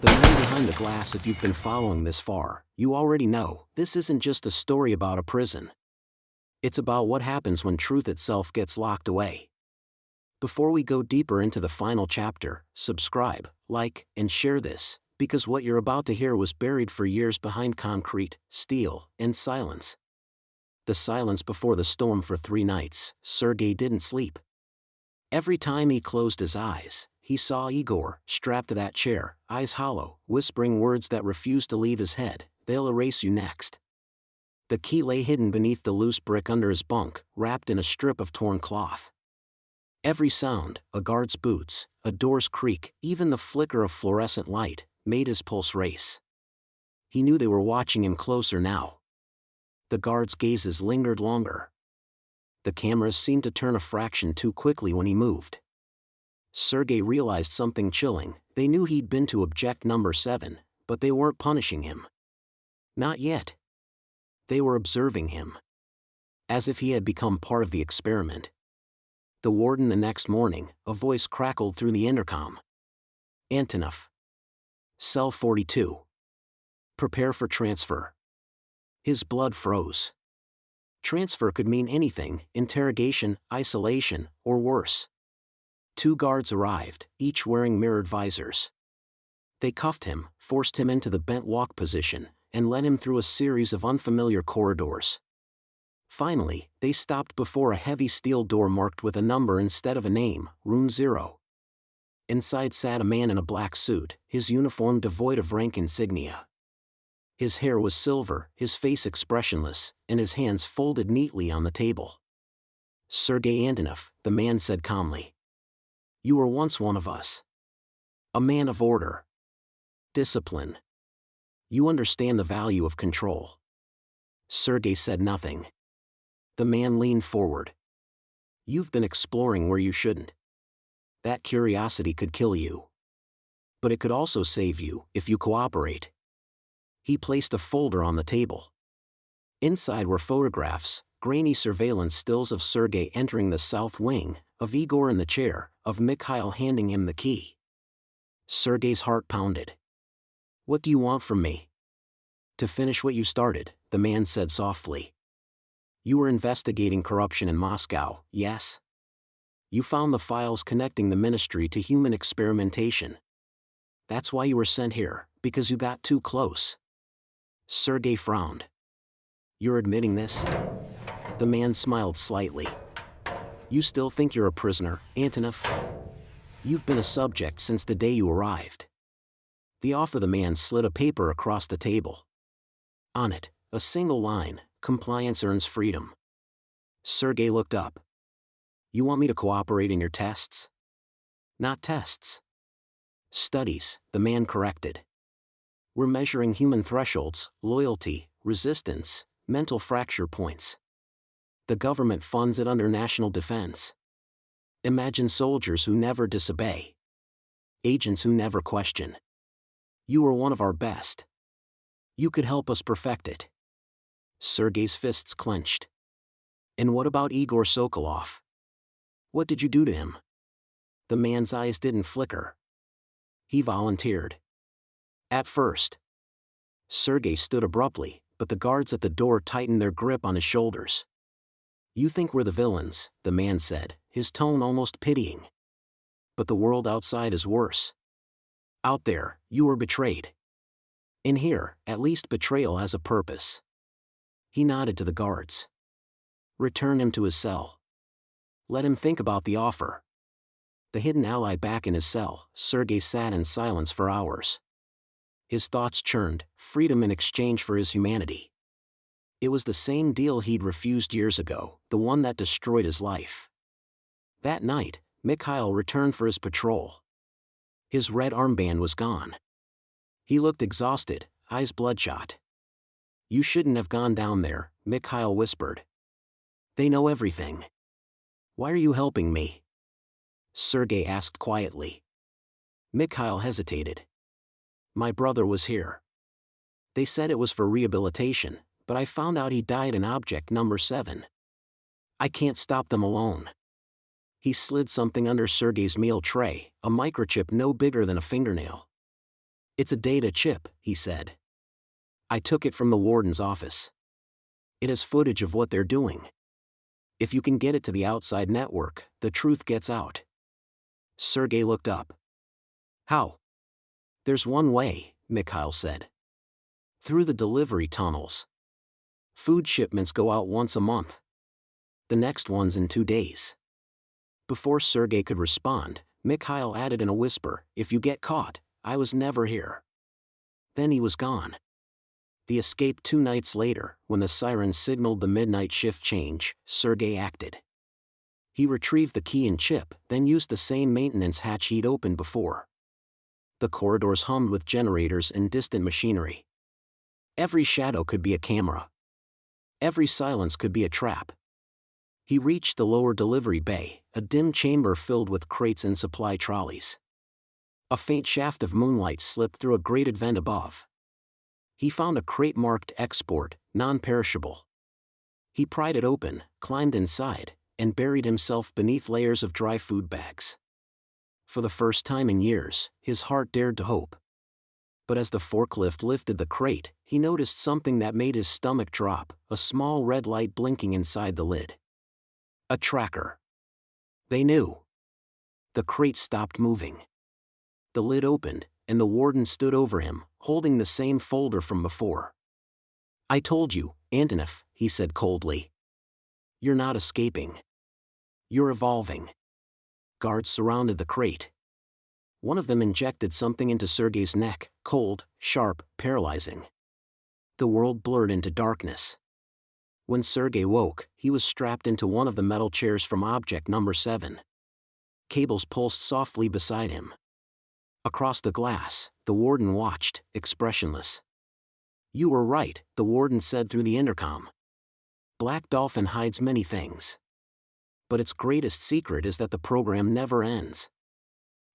The man behind the glass. If you've been following this far, you already know, this isn't just a story about a prison. It's about what happens when truth itself gets locked away. Before we go deeper into the final chapter, subscribe, like, and share this, because what you're about to hear was buried for years behind concrete, steel, and silence. The silence before the storm. For 3 nights, Sergei didn't sleep. Every time he closed his eyes, he saw Igor, strapped to that chair, eyes hollow, whispering words that refused to leave his head. "They'll erase you next." The key lay hidden beneath the loose brick under his bunk, wrapped in a strip of torn cloth. Every sound, a guard's boots, a door's creak, even the flicker of fluorescent light, made his pulse race. He knew they were watching him closer now. The guards' gazes lingered longer. The cameras seemed to turn a fraction too quickly when he moved. Sergei realized something chilling. They knew he'd been to object number 7, but they weren't punishing him. Not yet. They were observing him. As if he had become part of the experiment. The warden. The next morning, a voice crackled through the intercom. "Antonov. Cell 42. Prepare for transfer." His blood froze. Transfer could mean anything: interrogation, isolation, or worse. 2 guards arrived, each wearing mirrored visors. They cuffed him, forced him into the bent walk position, and led him through a series of unfamiliar corridors. Finally, they stopped before a heavy steel door marked with a number instead of a name, Room 0. Inside sat a man in a black suit, his uniform devoid of rank insignia. His hair was silver, his face expressionless, and his hands folded neatly on the table. "Sergei Antonov," the man said calmly. "You were once one of us. A man of order. Discipline. You understand the value of control." Sergei said nothing. The man leaned forward. "You've been exploring where you shouldn't. That curiosity could kill you. But it could also save you, if you cooperate." He placed a folder on the table. Inside were photographs, grainy surveillance stills of Sergei entering the south wing, of Igor in the chair, of Mikhail handing him the key. Sergei's heart pounded. "What do you want from me?" "To finish what you started," the man said softly. "You were investigating corruption in Moscow, yes? You found the files connecting the ministry to human experimentation. That's why you were sent here, because you got too close." Sergei frowned. "You're admitting this?" The man smiled slightly. "You still think you're a prisoner, Antonov? You've been a subject since the day you arrived." The offer. The man slid a paper across the table. On it, a single line: "Compliance earns freedom." Sergei looked up. "You want me to cooperate in your tests?" "Not tests. Studies," the man corrected. "We're measuring human thresholds, loyalty, resistance, mental fracture points. The government funds it under national defense. Imagine soldiers who never disobey. Agents who never question. You were one of our best. You could help us perfect it." Sergei's fists clenched. "And what about Igor Sokolov? What did you do to him?" The man's eyes didn't flicker. "He volunteered. At first." Sergei stood abruptly, but the guards at the door tightened their grip on his shoulders. "You think we're the villains," the man said, his tone almost pitying. "But the world outside is worse. Out there, you were betrayed. In here, at least betrayal has a purpose." He nodded to the guards. "Return him to his cell. Let him think about the offer." The hidden ally back in his cell, Sergei sat in silence for hours. His thoughts churned, freedom in exchange for his humanity. It was the same deal he'd refused years ago, the one that destroyed his life. That night, Mikhail returned for his patrol. His red armband was gone. He looked exhausted, eyes bloodshot. "You shouldn't have gone down there," Mikhail whispered. "They know everything." "Why are you helping me?" Sergei asked quietly. Mikhail hesitated. "My brother was here. They said it was for rehabilitation, but I found out he died in object number 7. I can't stop them alone." He slid something under Sergei's meal tray, a microchip no bigger than a fingernail. It's a data chip, he said. I took it from the warden's office. It has footage of what they're doing. If you can get it to the outside network, the truth gets out. Sergei looked up. How? There's one way, Mikhail said. Through the delivery tunnels. Food shipments go out once a month. The next one's in 2 days. Before Sergei could respond, Mikhail added in a whisper, if you get caught, I was never here. Then he was gone. The escape 2 nights later, when the siren signaled the midnight shift change, Sergei acted. He retrieved the key and chip, then used the same maintenance hatch he'd opened before. The corridors hummed with generators and distant machinery. Every shadow could be a camera. Every silence could be a trap. He reached the lower delivery bay, a dim chamber filled with crates and supply trolleys. A faint shaft of moonlight slipped through a grated vent above. He found a crate marked export, non-perishable. He pried it open, climbed inside, and buried himself beneath layers of dry food bags. For the first time in years, his heart dared to hope. But as the forklift lifted the crate, he noticed something that made his stomach drop, a small red light blinking inside the lid. A tracker. They knew. The crate stopped moving. The lid opened, and the warden stood over him, holding the same folder from before. I told you, Antonov, he said coldly. You're not escaping. You're evolving. Guards surrounded the crate. One of them injected something into Sergei's neck, cold, sharp, paralyzing. The world blurred into darkness. When Sergei woke, he was strapped into one of the metal chairs from object number 7. Cables pulsed softly beside him. Across the glass, the warden watched, expressionless. You were right, the warden said through the intercom. Black Dolphin hides many things. But its greatest secret is that the program never ends.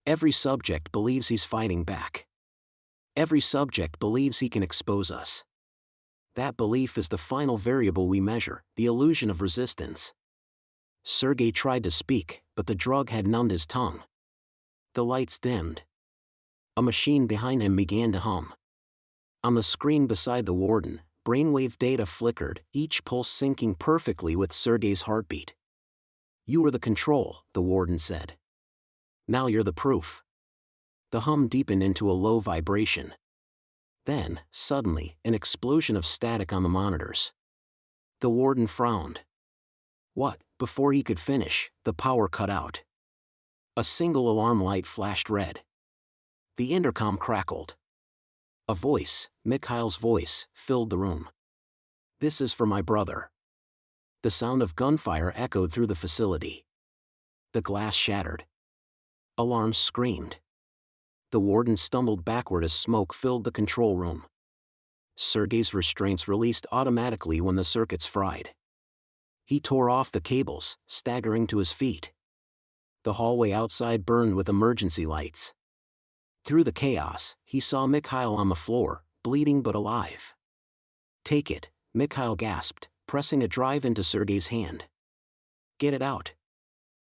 Every subject believes he's fighting back. Every subject believes he can expose us. That belief is the final variable we measure, the illusion of resistance. Sergei tried to speak, but the drug had numbed his tongue. The lights dimmed. A machine behind him began to hum. On the screen beside the warden, brainwave data flickered, each pulse syncing perfectly with Sergei's heartbeat. You were the control, the warden said. Now you're the proof. The hum deepened into a low vibration. Then, suddenly, an explosion of static on the monitors. The warden frowned. What? Before he could finish, the power cut out. A single alarm light flashed red. The intercom crackled. A voice, Mikhail's voice, filled the room. This is for my brother. The sound of gunfire echoed through the facility. The glass shattered. Alarms screamed. The warden stumbled backward as smoke filled the control room. Sergei's restraints released automatically when the circuits fried. He tore off the cables, staggering to his feet. The hallway outside burned with emergency lights. Through the chaos, he saw Mikhail on the floor, bleeding but alive. Take it, Mikhail gasped, pressing a drive into Sergei's hand. Get it out.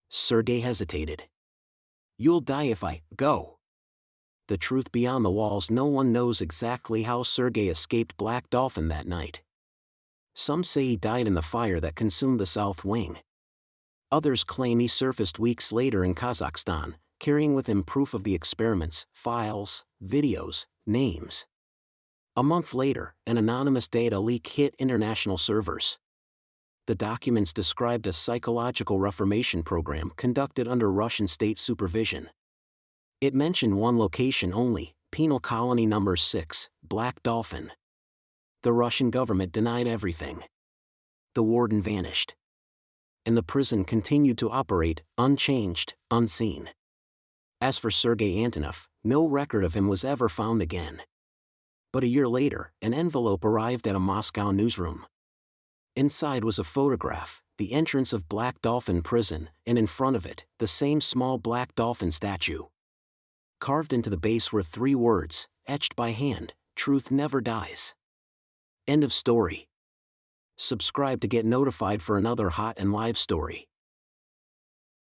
Sergei hesitated. You'll die if I go. The truth beyond the walls. No one knows exactly how Sergei escaped Black Dolphin that night. Some say he died in the fire that consumed the South Wing. Others claim he surfaced weeks later in Kazakhstan, carrying with him proof of the experiments, files, videos, names. A month later, an anonymous data leak hit international servers. The documents described a psychological reformation program conducted under Russian state supervision. It mentioned one location only, Penal Colony Number 6, Black Dolphin. The Russian government denied everything. The warden vanished. And the prison continued to operate, unchanged, unseen. As for Sergei Antonov, no record of him was ever found again. But a year later, an envelope arrived at a Moscow newsroom. Inside was a photograph, the entrance of Black Dolphin Prison, and in front of it, the same small Black Dolphin statue. Carved into the base were 3 words, etched by hand: truth never dies. End of story. Subscribe to get notified for another hot and live story.